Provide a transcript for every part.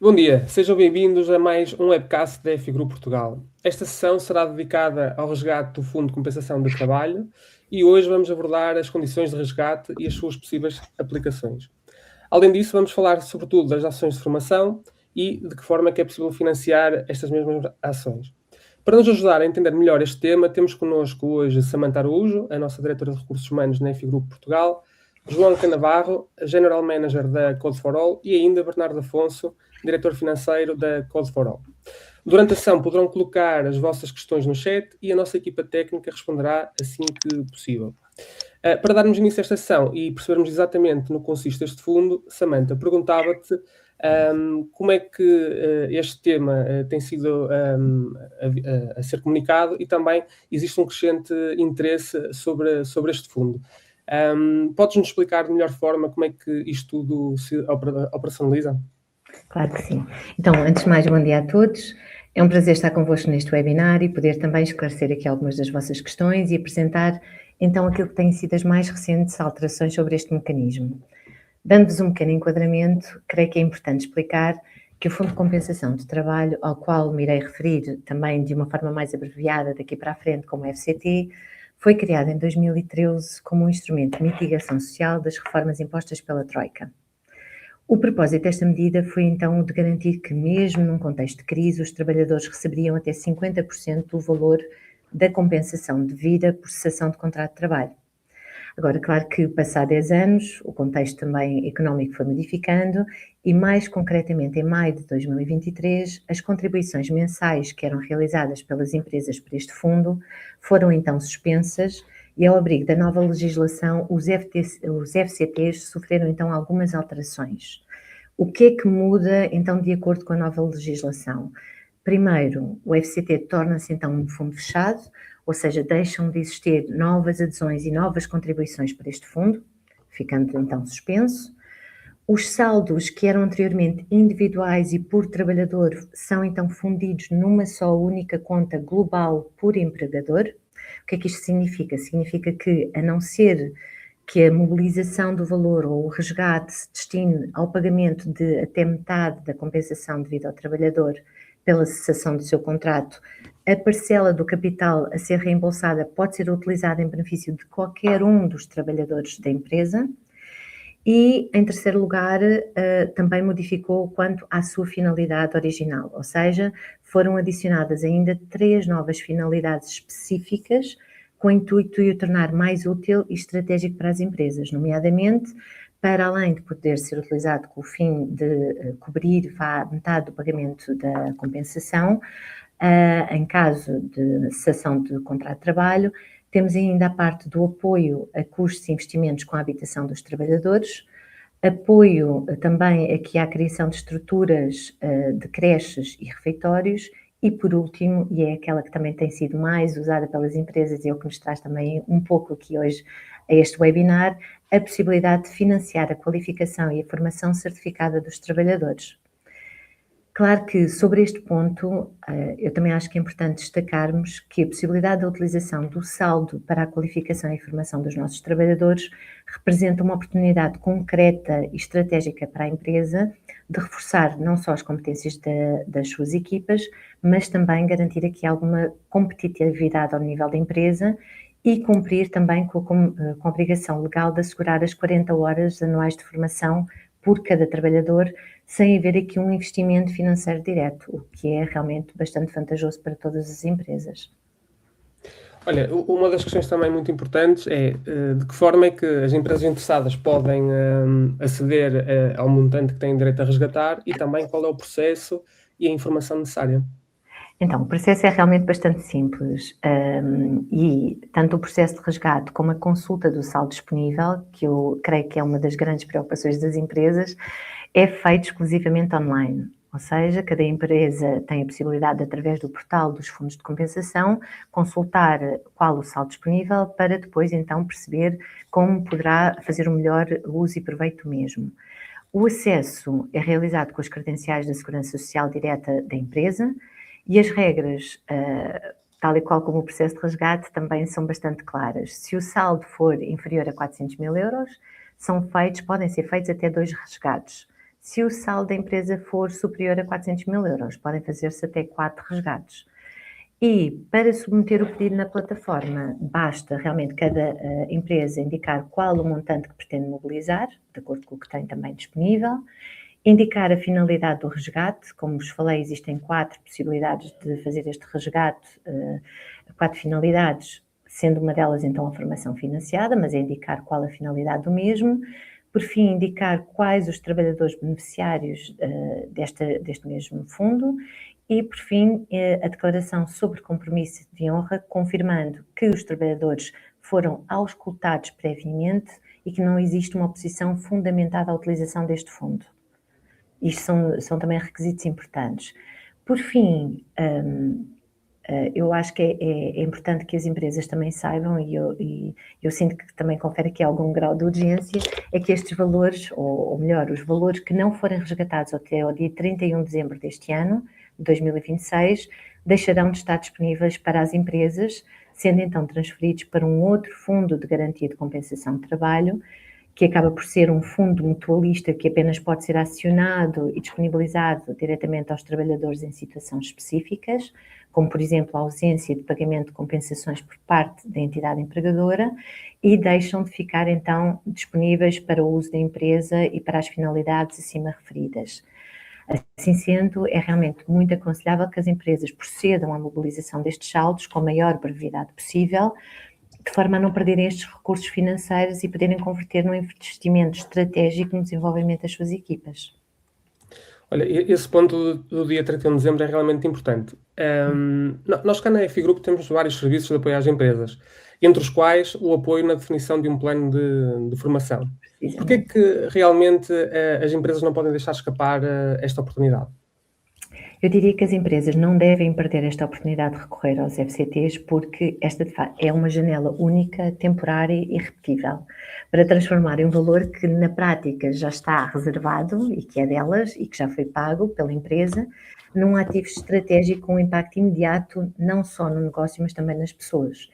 Bom dia, sejam bem-vindos a mais um webcast da F Group Portugal. Esta sessão será dedicada ao resgate do Fundo de Compensação de Trabalho e hoje vamos abordar as condições de resgate e as suas possíveis aplicações. Além disso, vamos falar sobretudo das ações de formação e de que forma é que é possível financiar estas mesmas ações. Para nos ajudar a entender melhor este tema, temos connosco hoje Samantha Araújo, a nossa diretora de Recursos Humanos na F Group Portugal, João Canavarro, General Manager da Code for All e ainda Bernardo Afonso, diretor financeiro da Code for All. Durante a sessão poderão colocar as vossas questões no chat e a nossa equipa técnica responderá assim que possível. Para darmos início a esta sessão e percebermos exatamente no que consiste este fundo, Samantha, perguntava-te como é que este tema tem sido a ser comunicado e também existe um crescente interesse sobre este fundo. Podes-nos explicar de melhor forma como é que isto tudo se operacionaliza? Claro que sim. Então, antes de mais, bom dia a todos. É um prazer estar convosco neste webinar e poder também esclarecer aqui algumas das vossas questões e apresentar então aquilo que têm sido as mais recentes alterações sobre este mecanismo. Dando-vos um pequeno enquadramento, creio que é importante explicar que o Fundo de Compensação de Trabalho, ao qual me irei referir também de uma forma mais abreviada daqui para a frente como FCT, foi criado em 2013 como um instrumento de mitigação social das reformas impostas pela Troika. O propósito desta medida foi então o de garantir que, mesmo num contexto de crise, os trabalhadores receberiam até 50% do valor da compensação devida por cessação de contrato de trabalho. Agora, claro que, passados 10 anos, o contexto também económico foi modificando e, mais concretamente, em maio de 2023, as contribuições mensais que eram realizadas pelas empresas para este fundo foram então suspensas e, ao abrigo da nova legislação, os FCTs sofreram então algumas alterações. O que é que muda então de acordo com a nova legislação? Primeiro, o FCT torna-se então um fundo fechado, ou seja, deixam de existir novas adesões e novas contribuições para este fundo, ficando então suspenso. Os saldos que eram anteriormente individuais e por trabalhador são então fundidos numa só única conta global por empregador. O que é que isto significa? Significa que, a não ser que a mobilização do valor ou o resgate se destine ao pagamento de até metade da compensação devida ao trabalhador pela cessação do seu contrato, a parcela do capital a ser reembolsada pode ser utilizada em benefício de qualquer um dos trabalhadores da empresa. E, em terceiro lugar, também modificou quanto à sua finalidade original, ou seja, foram adicionadas ainda 3 novas finalidades específicas com o intuito de o tornar mais útil e estratégico para as empresas, nomeadamente para além de poder ser utilizado com o fim de cobrir metade do pagamento da compensação, em caso de cessação de contrato de trabalho, temos ainda a parte do apoio a custos e investimentos com a habitação dos trabalhadores, apoio também aqui à criação de estruturas de creches e refeitórios e, por último, e é aquela que também tem sido mais usada pelas empresas e é o que nos traz também um pouco aqui hoje a este webinar, a possibilidade de financiar a qualificação e a formação certificada dos trabalhadores. Claro que sobre este ponto, eu também acho que é importante destacarmos que a possibilidade da utilização do saldo para a qualificação e formação dos nossos trabalhadores representa uma oportunidade concreta e estratégica para a empresa de reforçar não só as competências das suas equipas, mas também garantir aqui alguma competitividade ao nível da empresa e cumprir também com a obrigação legal de assegurar as 40 horas anuais de formação por cada trabalhador, sem haver aqui um investimento financeiro direto, o que é realmente bastante vantajoso para todas as empresas. Olha, uma das questões também muito importantes é de que forma é que as empresas interessadas podem aceder ao montante que têm direito a resgatar e também qual é o processo e a informação necessária. Então, o processo é realmente bastante simples e tanto o processo de resgate como a consulta do saldo disponível, que eu creio que é uma das grandes preocupações das empresas, é feito exclusivamente online. Ou seja, cada empresa tem a possibilidade, através do portal dos fundos de compensação, consultar qual o saldo disponível para depois então perceber como poderá fazer o melhor uso e proveito do mesmo. O acesso é realizado com as credenciais da Segurança Social direta da empresa e as regras, tal e qual como o processo de resgate, também são bastante claras. Se o saldo for inferior a 400 mil euros, podem ser feitos até 2 resgates. se o saldo da empresa for superior a 400 mil euros. Podem fazer-se até 4 resgates. E para submeter o pedido na plataforma, basta realmente cada empresa indicar qual o montante que pretende mobilizar, de acordo com o que tem também disponível, indicar a finalidade do resgate. Como vos falei, existem 4 possibilidades de fazer este resgate, 4 finalidades, sendo uma delas então a formação financiada, mas é indicar qual a finalidade do mesmo. Por fim, indicar quais os trabalhadores beneficiários deste mesmo fundo. E, por fim, a declaração sobre compromisso de honra, confirmando que os trabalhadores foram auscultados previamente e que não existe uma oposição fundamentada à utilização deste fundo. Isto são também requisitos importantes. Por fim, eu acho que é importante que as empresas também saibam, e eu sinto que também confere aqui algum grau de urgência, é que estes valores, ou melhor, os valores que não forem resgatados até ao dia 31 de dezembro deste ano, 2026, deixarão de estar disponíveis para as empresas, sendo então transferidos para um outro fundo de garantia de compensação de trabalho, que acaba por ser um fundo mutualista que apenas pode ser acionado e disponibilizado diretamente aos trabalhadores em situações específicas, como por exemplo a ausência de pagamento de compensações por parte da entidade empregadora, e deixam de ficar então disponíveis para o uso da empresa e para as finalidades acima referidas. Assim sendo, é realmente muito aconselhável que as empresas procedam à mobilização destes saldos com a maior brevidade possível, de forma a não perderem estes recursos financeiros e poderem converter num investimento estratégico no desenvolvimento das suas equipas. Olha, esse ponto do dia 31 de dezembro é realmente importante. Nós cá na FI Group temos vários serviços de apoio às empresas, entre os quais o apoio na definição de um plano de formação. Porquê é que realmente as empresas não podem deixar escapar esta oportunidade? Eu diria que as empresas não devem perder esta oportunidade de recorrer aos FCTs, porque esta de facto é uma janela única, temporária e repetível, para transformarem um valor que na prática já está reservado e que é delas e que já foi pago pela empresa, num ativo estratégico com um impacto imediato não só no negócio, mas também nas pessoas.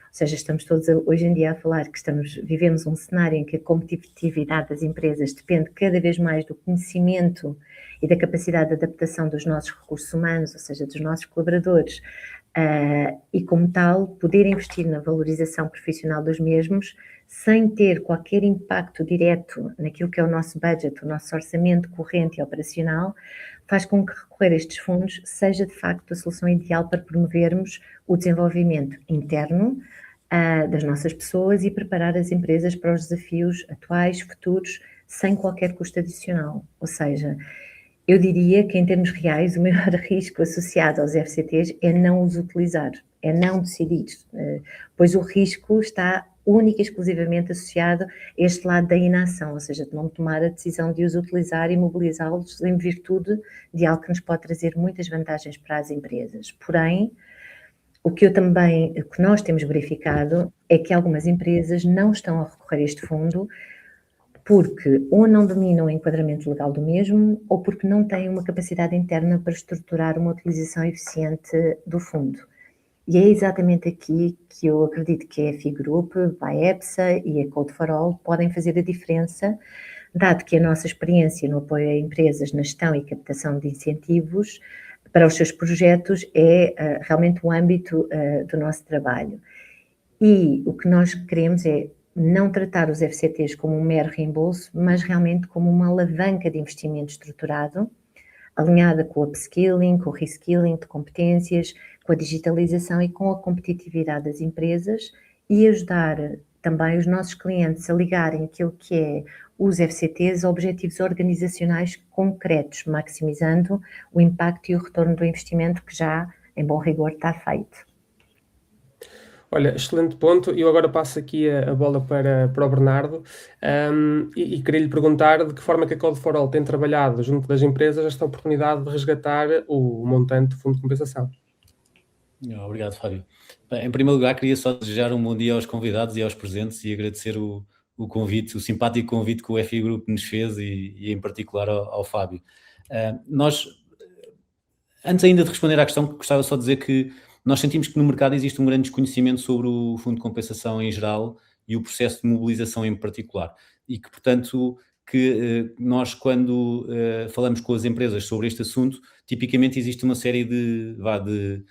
Ou seja, estamos todos hoje em dia a falar que vivemos um cenário em que a competitividade das empresas depende cada vez mais do conhecimento e da capacidade de adaptação dos nossos recursos humanos, ou seja, dos nossos colaboradores, e como tal, poder investir na valorização profissional dos mesmos sem ter qualquer impacto direto naquilo que é o nosso budget, o nosso orçamento corrente e operacional, faz com que recorrer a estes fundos seja de facto a solução ideal para promovermos o desenvolvimento interno das nossas pessoas e preparar as empresas para os desafios atuais, futuros, sem qualquer custo adicional. Ou seja, eu diria que em termos reais o maior risco associado aos FCTs é não os utilizar, é não decidir, pois o risco está única e exclusivamente associado a este lado da inação, ou seja, de não tomar a decisão de os utilizar e mobilizá-los em virtude de algo que nos pode trazer muitas vantagens para as empresas. Porém, o que nós temos verificado é que algumas empresas não estão a recorrer a este fundo porque ou não dominam o enquadramento legal do mesmo ou porque não têm uma capacidade interna para estruturar uma utilização eficiente do fundo. E é exatamente aqui que eu acredito que a FI Group, a EPSA e a Code for All podem fazer a diferença, dado que a nossa experiência no apoio a empresas na gestão e captação de incentivos para os seus projetos é realmente o âmbito do nosso trabalho. E o que nós queremos é não tratar os FCTs como um mero reembolso, mas realmente como uma alavanca de investimento estruturado, alinhada com o upskilling, com o reskilling de competências, com a digitalização e com a competitividade das empresas, e ajudar também os nossos clientes a ligarem aquilo que é os FCTs a objetivos organizacionais concretos, maximizando o impacto e o retorno do investimento que já, em bom rigor, está feito. Olha, excelente ponto. Eu agora passo aqui a bola para o Bernardo e queria lhe perguntar de que forma que a Code for All tem trabalhado junto das empresas esta oportunidade de resgatar o montante do fundo de compensação. Obrigado, Fábio. Bem, em primeiro lugar, queria só desejar um bom dia aos convidados e aos presentes e agradecer o convite, o simpático convite que o FI Group nos fez e em particular ao Fábio. Nós, antes ainda de responder à questão, gostava só de dizer que nós sentimos que no mercado existe um grande desconhecimento sobre o fundo de compensação em geral e o processo de mobilização em particular e que, portanto, que nós, quando falamos com as empresas sobre este assunto, tipicamente existe uma série de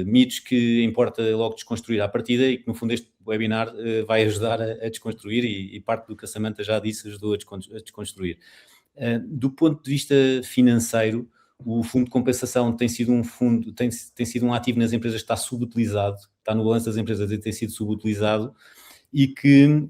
mitos que importa logo desconstruir à partida e que, no fundo, este webinar vai ajudar a desconstruir e parte do que a Samantha já disse ajudou a desconstruir. Do ponto de vista financeiro, o fundo de compensação tem sido um ativo nas empresas que está subutilizado, está no balanço das empresas e tem sido subutilizado, e que,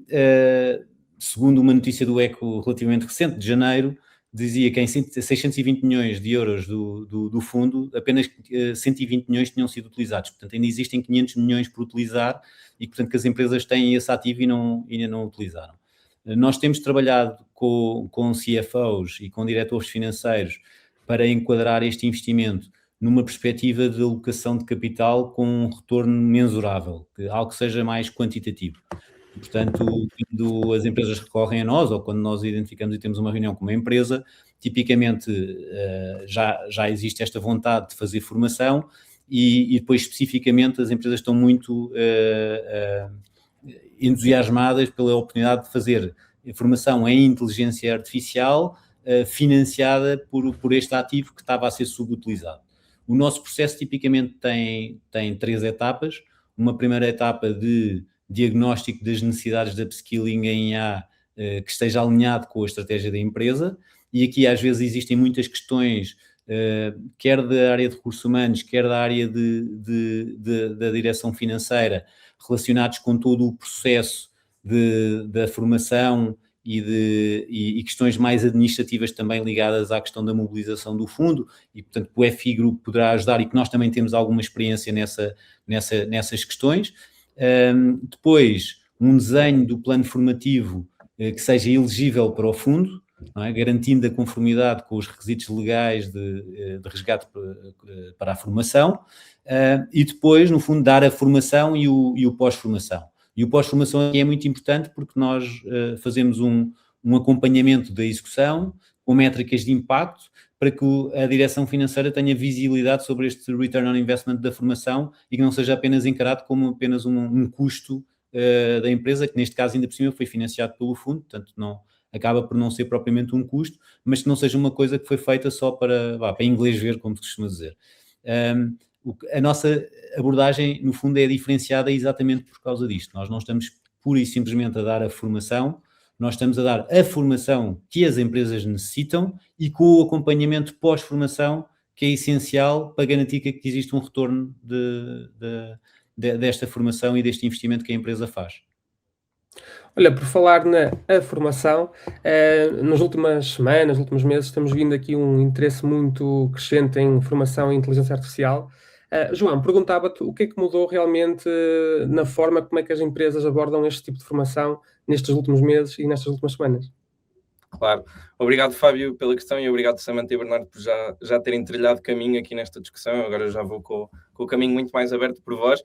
segundo uma notícia do ECO relativamente recente, de janeiro, dizia que em 620 milhões de euros do fundo, apenas 120 milhões tinham sido utilizados. Portanto, ainda existem 500 milhões por utilizar e, portanto, que as empresas têm esse ativo e ainda não utilizaram. Nós temos trabalhado com CFOs e com diretores financeiros para enquadrar este investimento numa perspectiva de alocação de capital com um retorno mensurável, algo que seja mais quantitativo. Portanto, quando as empresas recorrem a nós ou quando nós identificamos e temos uma reunião com uma empresa, tipicamente já existe esta vontade de fazer formação e depois especificamente as empresas estão muito entusiasmadas pela oportunidade de fazer formação em inteligência artificial financiada por este ativo que estava a ser subutilizado. O nosso processo tipicamente tem 3 etapas. Uma primeira etapa de diagnóstico das necessidades de upskilling em IA que esteja alinhado com a estratégia da empresa, e aqui às vezes existem muitas questões, quer da área de recursos humanos, quer da área da direção financeira, relacionados com todo o processo da formação e questões mais administrativas também ligadas à questão da mobilização do fundo, e portanto o FI Group poderá ajudar e que nós também temos alguma experiência nessas questões. Depois, um desenho do plano formativo que seja elegível para o fundo, não é? Garantindo a conformidade com os requisitos legais de resgate para a formação, e depois, no fundo, dar a formação e o pós-formação. E o pós-formação aqui é muito importante porque nós fazemos um acompanhamento da execução com métricas de impacto para que a direção financeira tenha visibilidade sobre este return on investment da formação e que não seja apenas encarado como apenas um custo da empresa, que neste caso ainda por cima foi financiado pelo fundo, portanto acaba por não ser propriamente um custo, mas que não seja uma coisa que foi feita só para inglês ver, como se costuma dizer. A nossa abordagem, no fundo, é diferenciada exatamente por causa disto. Nós não estamos pura e simplesmente a dar a formação, nós estamos a dar a formação que as empresas necessitam e com o acompanhamento pós-formação, que é essencial para garantir que existe um retorno desta formação e deste investimento que a empresa faz. Olha, por falar na formação, nas últimas semanas, nos últimos meses, temos vindo aqui um interesse muito crescente em formação em inteligência artificial. João, perguntava-te o que é que mudou realmente na forma como é que as empresas abordam este tipo de formação nestes últimos meses e nestas últimas semanas. Claro. Obrigado, Fábio, pela questão e obrigado, Samantha e Bernardo, por já terem trilhado caminho aqui nesta discussão. Agora eu já vou com o caminho muito mais aberto por vós.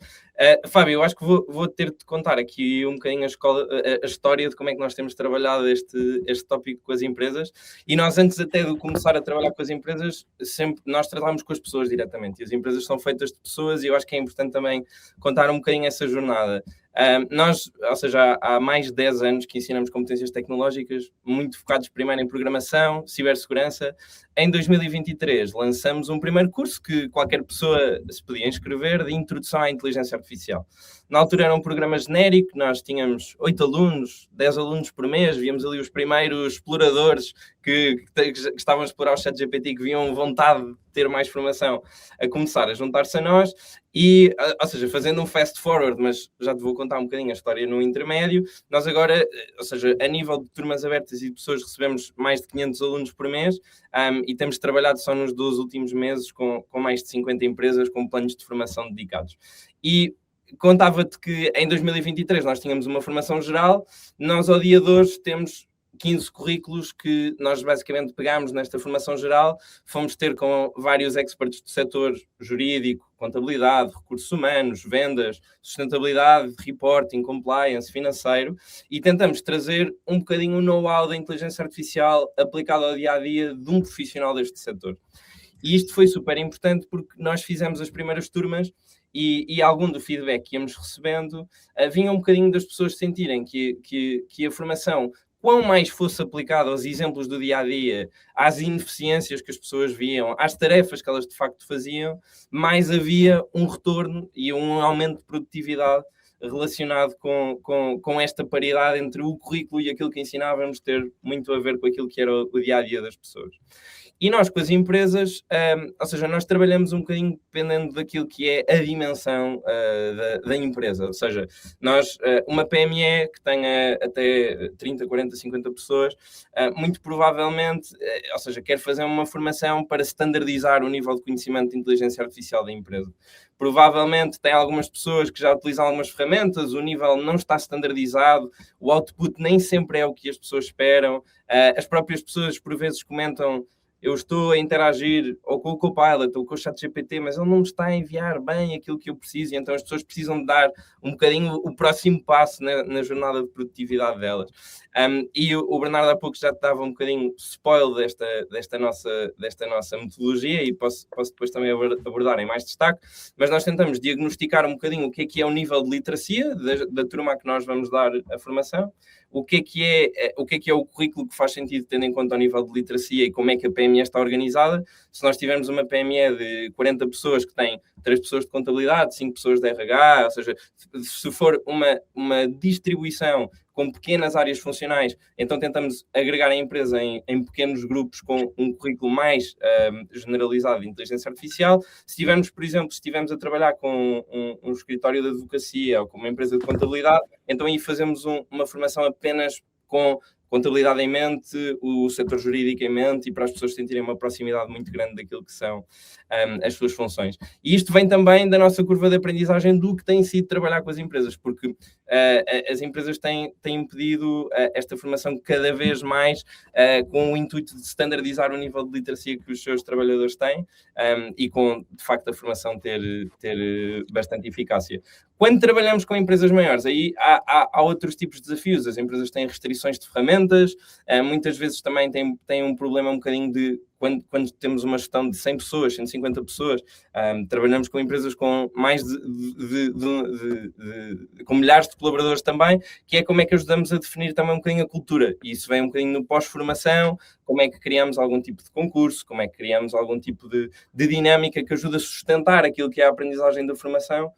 Fábio, eu acho que vou ter de contar aqui um bocadinho a história de como é que nós temos trabalhado este tópico com as empresas. E nós, antes até de começar a trabalhar com as empresas, sempre nós tratámos com as pessoas diretamente. E as empresas são feitas de pessoas e eu acho que é importante também contar um bocadinho essa jornada. Nós, ou seja, há mais de 10 anos que ensinamos competências tecnológicas, muito focados primeiro em programação, cibersegurança. Em 2023 lançamos um primeiro curso que qualquer pessoa se podia inscrever, de introdução à inteligência artificial. Na altura era um programa genérico, nós tínhamos 8 alunos, 10 alunos por mês, víamos ali os primeiros exploradores que estavam a explorar o ChatGPT, que viam vontade de ter mais formação, a começar a juntar-se a nós, e, ou seja, fazendo um fast forward, mas já te vou contar um bocadinho a história no intermédio, nós agora, ou seja, a nível de turmas abertas e de pessoas, recebemos mais de 500 alunos por mês, e temos trabalhado só nos 12 últimos meses com mais de 50 empresas com planos de formação dedicados. E contava-te que em 2023 nós tínhamos uma formação geral, nós ao dia de hoje temos 15 currículos que nós basicamente pegámos nesta formação geral, fomos ter com vários experts do setor jurídico, contabilidade, recursos humanos, vendas, sustentabilidade, reporting, compliance, financeiro, e tentamos trazer um bocadinho o know-how da inteligência artificial aplicado ao dia-a-dia de um profissional deste setor. E isto foi super importante porque nós fizemos as primeiras turmas e algum do feedback que íamos recebendo vinha um bocadinho das pessoas sentirem que a formação quão mais fosse aplicado aos exemplos do dia-a-dia, às ineficiências que as pessoas viam, às tarefas que elas de facto faziam, mais havia um retorno e um aumento de produtividade relacionado com esta paridade entre o currículo e aquilo que ensinávamos ter muito a ver com aquilo que era o dia-a-dia das pessoas. E nós com as empresas, ou seja, nós trabalhamos um bocadinho dependendo daquilo que é a dimensão da empresa. Ou seja, nós, uma PME que tenha até 30, 40, 50 pessoas, muito provavelmente, ou seja, quer fazer uma formação para standardizar o nível de conhecimento de inteligência artificial da empresa. Provavelmente tem algumas pessoas que já utilizam algumas ferramentas, o nível não está standardizado, o output nem sempre é o que as pessoas esperam, as próprias pessoas por vezes comentam: eu estou a interagir ou com o Copilot ou com o ChatGPT, mas ele não me está a enviar bem aquilo que eu preciso, e então as pessoas precisam de dar um bocadinho o próximo passo na jornada de produtividade delas. E o Bernardo há pouco já te dava um bocadinho spoil desta nossa metodologia, e posso depois também abordar em mais destaque, mas nós tentamos diagnosticar um bocadinho o que é o nível de literacia da turma a que nós vamos dar a formação, o que é o currículo que faz sentido tendo em conta o nível de literacia e como é que a PME está organizada. Se nós tivermos uma PME de 40 pessoas que tem 3 pessoas de contabilidade, 5 pessoas de RH, ou seja, se for uma distribuição com pequenas áreas funcionais, então tentamos agregar a empresa em pequenos grupos com um currículo mais generalizado de inteligência artificial. Se tivermos, por exemplo, a trabalhar com um escritório de advocacia ou com uma empresa de contabilidade, então aí fazemos uma formação apenas com contabilidade em mente, o setor jurídico em mente, e para as pessoas sentirem uma proximidade muito grande daquilo que são as suas funções. E isto vem também da nossa curva de aprendizagem do que tem sido trabalhar com as empresas, porque as empresas têm pedido esta formação cada vez mais com o intuito de standardizar o nível de literacia que os seus trabalhadores têm, e com, de facto, a formação ter bastante eficácia. Quando trabalhamos com empresas maiores, aí há outros tipos de desafios. As empresas têm restrições de ferramentas, muitas vezes também têm um problema um bocadinho de quando temos uma gestão de 100 pessoas, 150 pessoas, trabalhamos com empresas com mais com milhares de colaboradores também, que é como é que ajudamos a definir também um bocadinho a cultura. E isso vem um bocadinho no pós-formação, como é que criamos algum tipo de concurso, como é que criamos algum tipo de dinâmica que ajuda a sustentar aquilo que é a aprendizagem da formação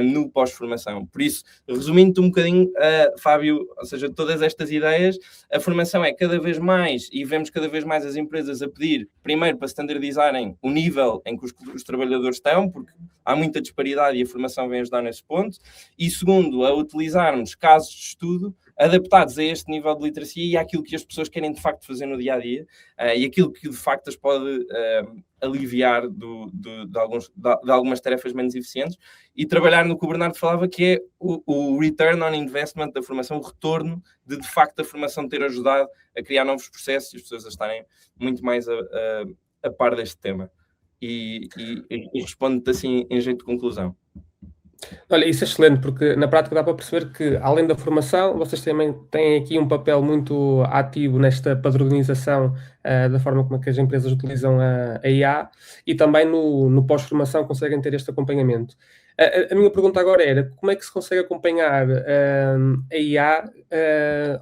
no pós-formação. Por isso, resumindo um bocadinho, Fábio, ou seja, todas estas ideias, a formação é cada vez mais, e vemos cada vez mais as empresas a pedir, primeiro, para standardizarem o nível em que os trabalhadores estão, porque há muita disparidade e a formação vem ajudar nesse ponto, e segundo, a utilizarmos casos de estudo adaptados a este nível de literacia e àquilo que as pessoas querem de facto fazer no dia-a-dia, e aquilo que de facto as pode aliviar de algumas tarefas menos eficientes, e trabalhar no que o Bernardo falava, que é o return on investment da formação, o retorno de facto a formação ter ajudado a criar novos processos e as pessoas a estarem muito mais a par deste tema. E respondo-te assim em jeito de conclusão. Olha, isso é excelente, porque na prática dá para perceber que, além da formação, vocês também têm aqui um papel muito ativo nesta padronização da forma como é que as empresas utilizam a IA, e também no pós-formação conseguem ter este acompanhamento. A minha pergunta agora era, como é que se consegue acompanhar a IA,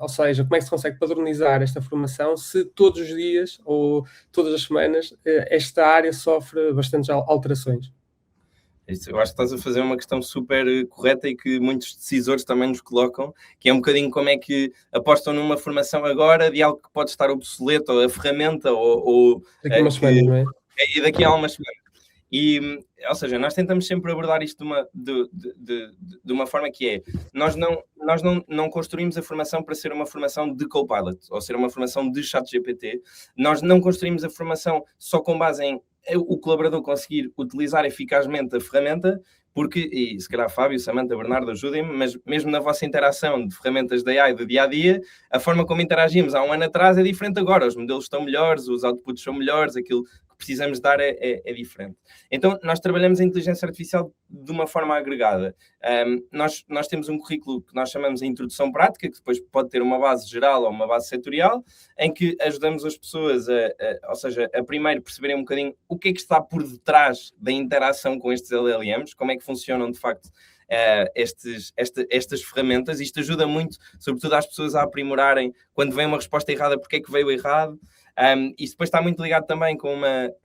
ou seja, como é que se consegue padronizar esta formação se todos os dias ou todas as semanas esta área sofre bastantes alterações? Eu acho que estás a fazer uma questão super correta e que muitos decisores também nos colocam, que é um bocadinho como é que apostam numa formação agora de algo que pode estar obsoleto, ou a ferramenta, ou daqui a umas semanas, não é? E daqui a umas semanas. Ou seja, nós tentamos sempre abordar isto de uma forma que é, nós não construímos a formação para ser uma formação de Copilot, ou ser uma formação de ChatGPT. Nós não construímos a formação só com base em o colaborador conseguir utilizar eficazmente a ferramenta, porque, e se calhar Fábio, Samanta, Bernardo, ajudem-me, mas mesmo na vossa interação de ferramentas da AI do dia-a-dia, a forma como interagimos há um ano atrás é diferente agora. Os modelos estão melhores, os outputs são melhores, aquilo que precisamos dar é diferente. Então, nós trabalhamos a inteligência artificial de uma forma agregada. Nós temos um currículo que nós chamamos de introdução prática, que depois pode ter uma base geral ou uma base setorial, em que ajudamos as pessoas ou seja, a primeiro perceberem um bocadinho o que é que está por detrás da interação com estes LLMs, como é que funcionam de facto estas ferramentas. Isto ajuda muito, sobretudo às pessoas a aprimorarem quando vem uma resposta errada, porque é que veio errado. Isto depois está muito ligado também com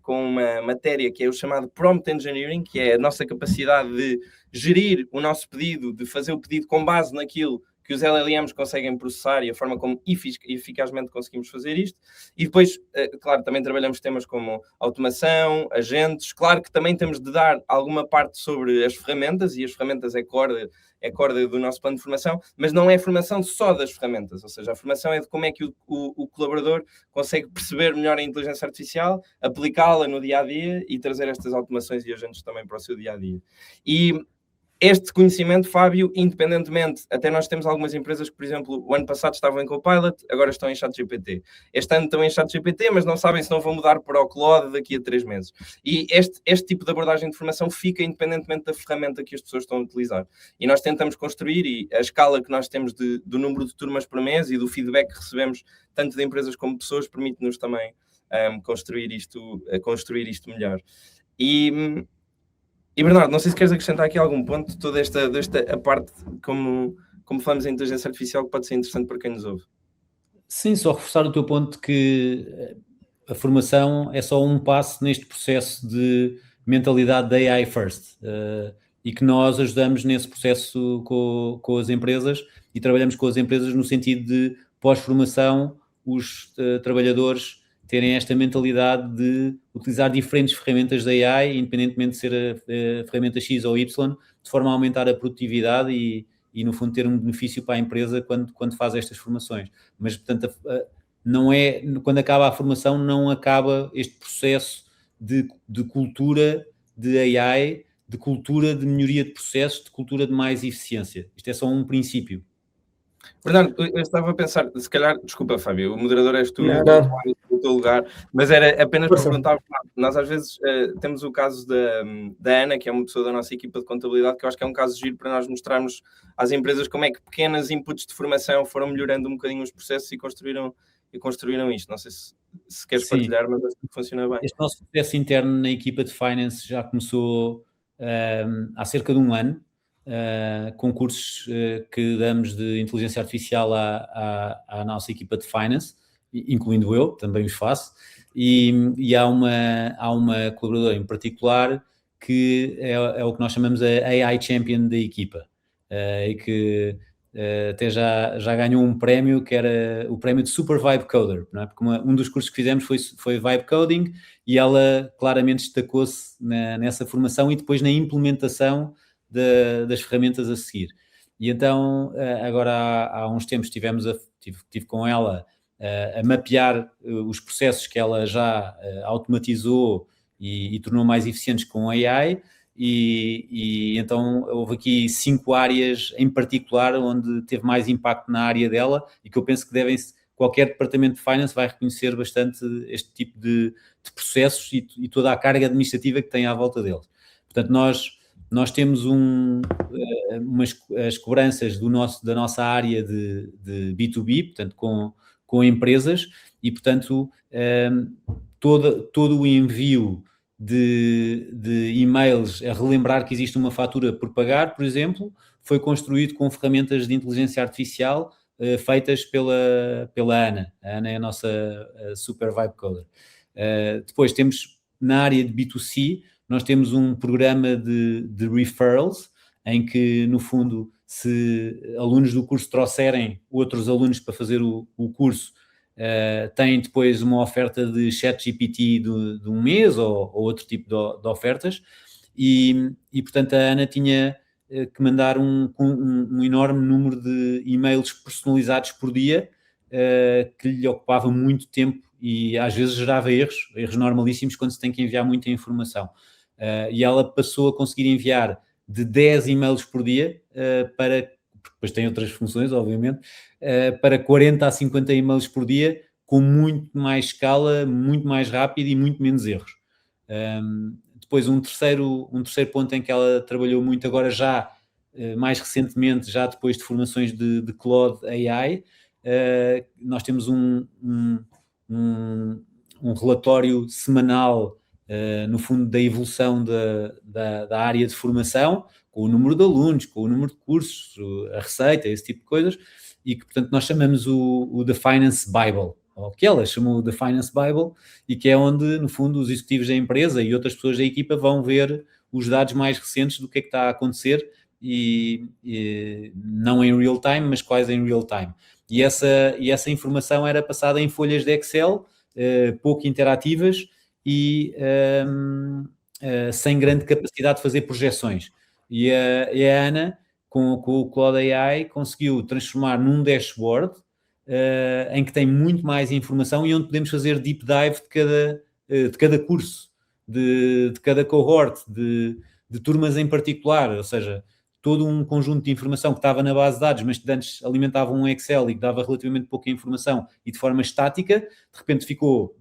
uma matéria que é o chamado Prompt Engineering, que é a nossa capacidade de gerir o nosso pedido, de fazer o pedido com base naquilo que os LLMs conseguem processar e a forma como eficazmente conseguimos fazer isto. E depois, claro, também trabalhamos temas como automação, agentes. Claro que também temos de dar alguma parte sobre as ferramentas, e as ferramentas é corda do nosso plano de formação, mas não é a formação só das ferramentas, ou seja, a formação é de como é que o colaborador consegue perceber melhor a inteligência artificial, aplicá-la no dia-a-dia e trazer estas automações e agentes também para o seu dia-a-dia. E este conhecimento, Fábio, independentemente, até nós temos algumas empresas que, por exemplo, o ano passado estavam em Copilot, agora estão em ChatGPT. Este ano estão em ChatGPT, mas não sabem se não vão mudar para o Claude daqui a 3 meses. E este tipo de abordagem de formação fica independentemente da ferramenta que as pessoas estão a utilizar. E nós tentamos construir, e a escala que nós temos do número de turmas por mês e do feedback que recebemos, tanto de empresas como de pessoas, permite-nos também construir isto melhor. E Bernardo, não sei se queres acrescentar aqui algum ponto, toda esta a parte, como falamos em inteligência artificial, que pode ser interessante para quem nos ouve. Sim, só reforçar o teu ponto que a formação é só um passo neste processo de mentalidade da AI first, e que nós ajudamos nesse processo com as empresas e trabalhamos com as empresas no sentido de pós-formação, os trabalhadores terem esta mentalidade de utilizar diferentes ferramentas da AI, independentemente de ser a ferramenta X ou Y, de forma a aumentar a produtividade e no fundo ter um benefício para a empresa quando faz estas formações. Mas, portanto, não é, quando acaba a formação, não acaba este processo de cultura de AI, de cultura de melhoria de processos, de cultura de mais eficiência. Isto é só um princípio. Bernardo, eu estava a pensar, se calhar, desculpa, Fábio, o moderador és tu, Não. no teu lugar, mas era apenas para perguntar, nós às vezes temos o caso da Ana, que é uma pessoa da nossa equipa de contabilidade, que eu acho que é um caso giro para nós mostrarmos às empresas como é que pequenas inputs de formação foram melhorando um bocadinho os processos e construíram isto. Não sei se queres partilhar, mas acho que funciona bem. Este nosso processo interno na equipa de Finance já começou há cerca de um ano, com cursos que damos de inteligência artificial à nossa equipa de Finance, incluindo eu, também os faço, e há uma colaboradora em particular que é o que nós chamamos a AI Champion da equipa, e que até já ganhou um prémio que era o prémio de Super Vibe Coder, não é? Porque um dos cursos que fizemos foi Vibe Coding, e ela claramente destacou-se nessa formação e depois na implementação das ferramentas a seguir. E então, agora há uns tempos tive com ela a mapear os processos que ela já automatizou e tornou mais eficientes com AI, e então houve aqui 5 áreas em particular onde teve mais impacto na área dela e que eu penso que qualquer departamento de Finance vai reconhecer bastante este tipo de processos e toda a carga administrativa que tem à volta deles. Portanto, nós temos as cobranças da nossa área de B2B, portanto, com empresas, e, portanto, todo o envio de e-mails a relembrar que existe uma fatura por pagar, por exemplo, foi construído com ferramentas de inteligência artificial feitas pela Ana. A Ana é a nossa Super Vibe Coder. Depois temos, na área de B2C, nós temos um programa de referrals, em que, no fundo, se alunos do curso trouxerem outros alunos para fazer o curso, têm depois uma oferta de ChatGPT de um mês ou outro tipo de ofertas, e portanto, a Ana tinha que mandar um enorme número de e-mails personalizados por dia, que lhe ocupava muito tempo e às vezes gerava erros normalíssimos quando se tem que enviar muita informação. E ela passou a conseguir enviar de 10 e-mails por dia porque depois tem outras funções, obviamente, para 40 a 50 e-mails por dia, com muito mais escala, muito mais rápido e muito menos erros. Depois um terceiro ponto em que ela trabalhou muito agora já, mais recentemente, já depois de formações de Claude AI, nós temos um relatório semanal, no fundo, da evolução da área de formação, o número de alunos, com o número de cursos, a receita, esse tipo de coisas, e que, portanto, nós chamamos o The Finance Bible, ou que ela chamou o The Finance Bible, e que é onde, no fundo, os executivos da empresa e outras pessoas da equipa vão ver os dados mais recentes do que é que está a acontecer, e não em real time, mas quase em real time. E essa informação era passada em folhas de Excel, pouco interativas e sem grande capacidade de fazer projeções. E a Ana, com o Cloud AI, conseguiu transformar num dashboard em que tem muito mais informação e onde podemos fazer deep dive de cada curso, de cada cohort, de turmas em particular, ou seja, todo um conjunto de informação que estava na base de dados, mas que antes alimentava um Excel e que dava relativamente pouca informação e de forma estática, de repente ficou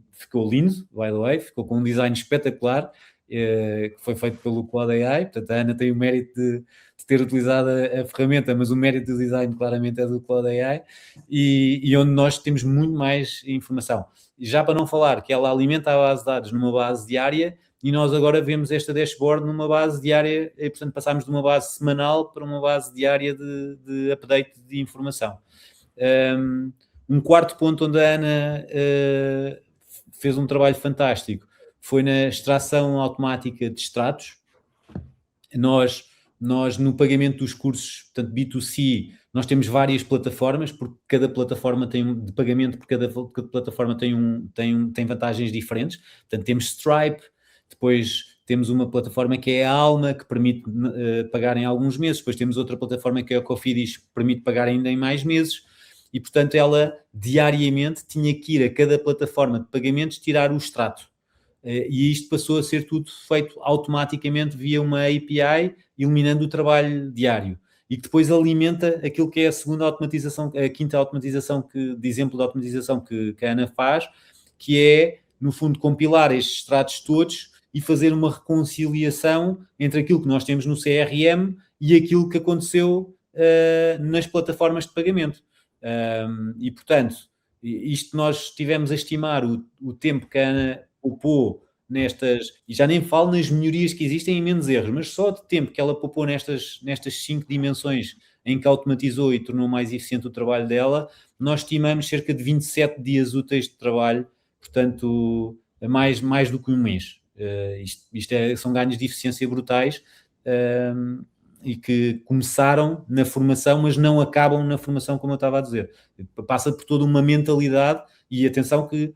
lindo, by the way, ficou com um design espetacular, que foi feito pelo Cloud AI. Portanto, a Ana tem o mérito de ter utilizado a ferramenta, mas o mérito do design claramente é do Cloud AI, e onde nós temos muito mais informação. E já para não falar que ela alimenta a base de dados numa base diária, e nós agora vemos esta dashboard numa base diária, e portanto passámos de uma base semanal para uma base diária de update de informação. Um quarto ponto onde a Ana fez um trabalho fantástico foi na extração automática de extratos. Nós no pagamento dos cursos, portanto B2C, nós temos várias plataformas, porque cada plataforma de pagamento, por cada plataforma tem vantagens diferentes. Portanto, temos Stripe, depois temos uma plataforma que é a Alma, que permite pagar em alguns meses, depois temos outra plataforma que é a Cofidis, que permite pagar ainda em mais meses, e portanto ela diariamente tinha que ir a cada plataforma de pagamentos tirar o extrato. E isto passou a ser tudo feito automaticamente via uma API, eliminando o trabalho diário, e que depois alimenta aquilo que é a segunda automatização, a quinta automatização de exemplo de automatização que a Ana faz, que é, no fundo, compilar estes extratos todos e fazer uma reconciliação entre aquilo que nós temos no CRM e aquilo que aconteceu nas plataformas de pagamento. E, portanto, isto nós tivemos a estimar o tempo que a Ana poupou nestas, e já nem falo nas melhorias que existem em menos erros, mas só de tempo que ela poupou nestas 5 dimensões em que automatizou e tornou mais eficiente o trabalho dela, nós estimamos cerca de 27 dias úteis de trabalho, portanto, mais do que um mês. São ganhos de eficiência brutais, e que começaram na formação, mas não acabam na formação, como eu estava a dizer. Passa por toda uma mentalidade, e atenção que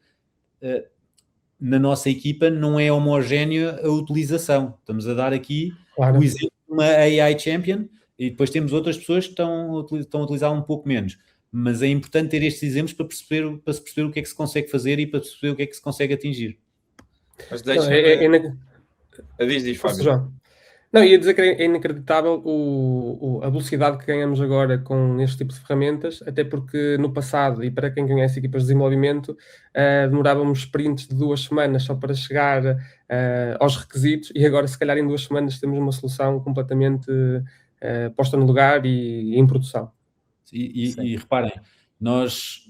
na nossa equipa não é homogénea a utilização. Estamos a dar aqui o exemplo de uma AI Champion, e depois temos outras pessoas que estão a utilizar um pouco menos. Mas é importante ter estes exemplos para se perceber o que é que se consegue fazer e para perceber o que é que se consegue atingir. Mas diz, Fábio. João. Não, ia dizer que é inacreditável a velocidade que ganhamos agora com este tipo de ferramentas, até porque no passado, e para quem conhece equipas de desenvolvimento, demorávamos sprints de 2 semanas só para chegar aos requisitos, e agora se calhar em 2 semanas temos uma solução completamente posta no lugar e em produção. E reparem, nós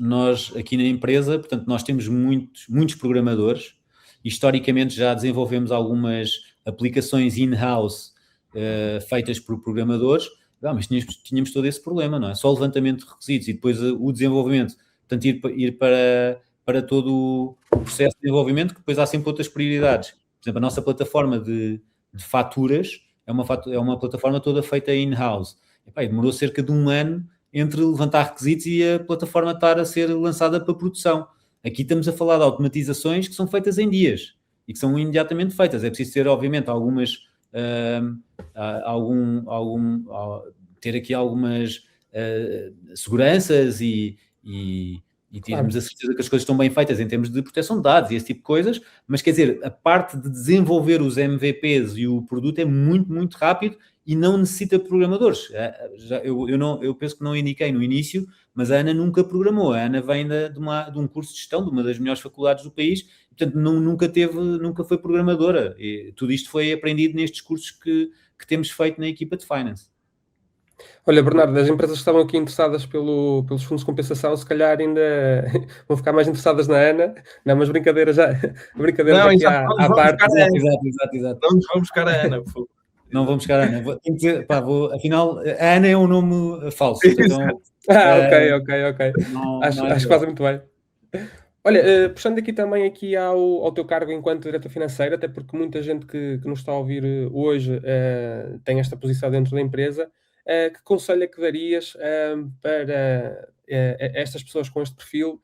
aqui na empresa, portanto, nós temos muitos programadores. Historicamente já desenvolvemos algumas aplicações in-house feitas por programadores, mas tínhamos todo esse problema, não é? Só o levantamento de requisitos e depois o desenvolvimento, portanto ir para todo o processo de desenvolvimento, que depois há sempre outras prioridades. Por exemplo, a nossa plataforma de faturas é uma plataforma toda feita in-house. E demorou cerca de 1 ano entre levantar requisitos e a plataforma estar a ser lançada para produção. Aqui estamos a falar de automatizações que são feitas em dias e que são imediatamente feitas. É preciso ter, obviamente, ter aqui algumas seguranças e termos a certeza que as coisas estão bem feitas em termos de proteção de dados e esse tipo de coisas, mas quer dizer, a parte de desenvolver os MVPs e o produto é muito, muito rápido e não necessita de programadores. Eu penso que não indiquei no início, mas a Ana nunca programou. A Ana vem de um curso de gestão de uma das melhores faculdades do país, e, portanto nunca foi programadora. E tudo isto foi aprendido nestes cursos que temos feito na equipa de Finance. Olha, Bernardo, as empresas que estavam aqui interessadas pelos fundos de compensação, se calhar ainda vão ficar mais interessadas na Ana. Não, mas brincadeira já. Brincadeira aqui à parte. Exato. Não nos vamos buscar a Ana, por favor. Não vou buscar a Ana. Tenho que dizer, afinal, a Ana é um nome falso. Então, Ok. não Acho é que fazem muito bem. Olha, puxando aqui também ao teu cargo enquanto diretor financeiro, até porque muita gente que nos está a ouvir hoje tem esta posição dentro da empresa, que conselho é que darias para estas pessoas com este perfil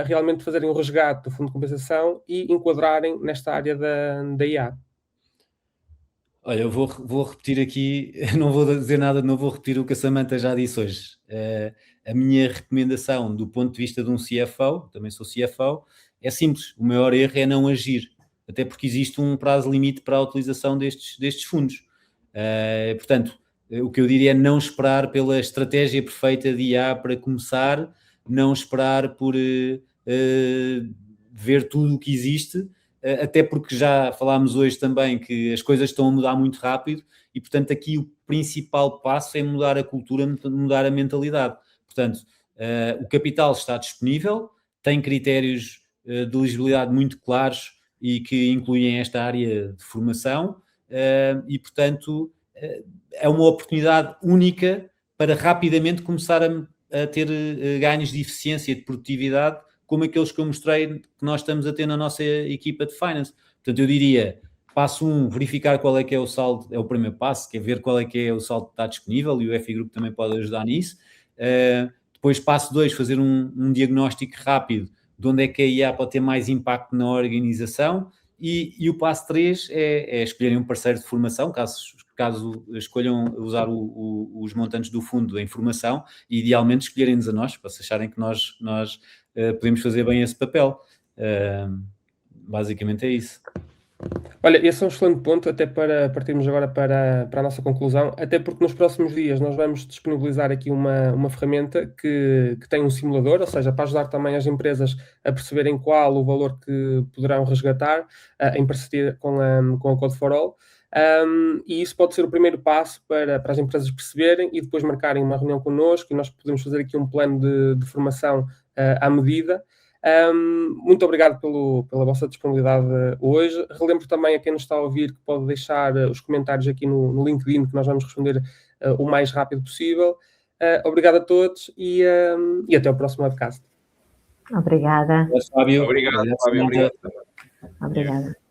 realmente fazerem um resgate do fundo de compensação e enquadrarem nesta área da IA? Olha, eu vou repetir aqui, não vou dizer nada de novo, vou repetir o que a Samantha já disse hoje. A minha recomendação do ponto de vista de um CFO, também sou CFO, é simples, o maior erro é não agir, até porque existe um prazo limite para a utilização destes fundos. Portanto, o que eu diria é não esperar pela estratégia perfeita de IA para começar, não esperar por ver tudo o que existe, até porque já falámos hoje também que as coisas estão a mudar muito rápido e, portanto, aqui o principal passo é mudar a cultura, mudar a mentalidade. Portanto, o capital está disponível, tem critérios de elegibilidade muito claros e que incluem esta área de formação e, portanto, é uma oportunidade única para rapidamente começar a ter ganhos de eficiência e de produtividade como aqueles que eu mostrei que nós estamos a ter na nossa equipa de finance. Portanto, eu diria, passo 1, verificar qual é que é o saldo, é o primeiro passo, que é ver qual é que é o saldo que está disponível e o FI Group também pode ajudar nisso. Depois, passo 2, fazer um diagnóstico rápido de onde é que a IA pode ter mais impacto na organização e o passo 3 é escolherem um parceiro de formação, caso escolham usar os montantes do fundo em formação e idealmente escolherem-nos a nós, para se acharem que nós podemos fazer bem esse papel. Basicamente é isso. Olha, esse é um excelente ponto, até para partirmos agora para a nossa conclusão, até porque nos próximos dias nós vamos disponibilizar aqui uma ferramenta que tem um simulador, ou seja, para ajudar também as empresas a perceberem qual o valor que poderão resgatar em parceria com a Code for All. E isso pode ser o primeiro passo para as empresas perceberem e depois marcarem uma reunião connosco e nós podemos fazer aqui um plano de formação à medida. Muito obrigado pela vossa disponibilidade hoje. Relembro também a quem nos está a ouvir que pode deixar os comentários aqui no LinkedIn, que nós vamos responder o mais rápido possível. Obrigado a todos e até o próximo podcast. Obrigada. Fábio. Obrigado, Fábio. Obrigado. Obrigada.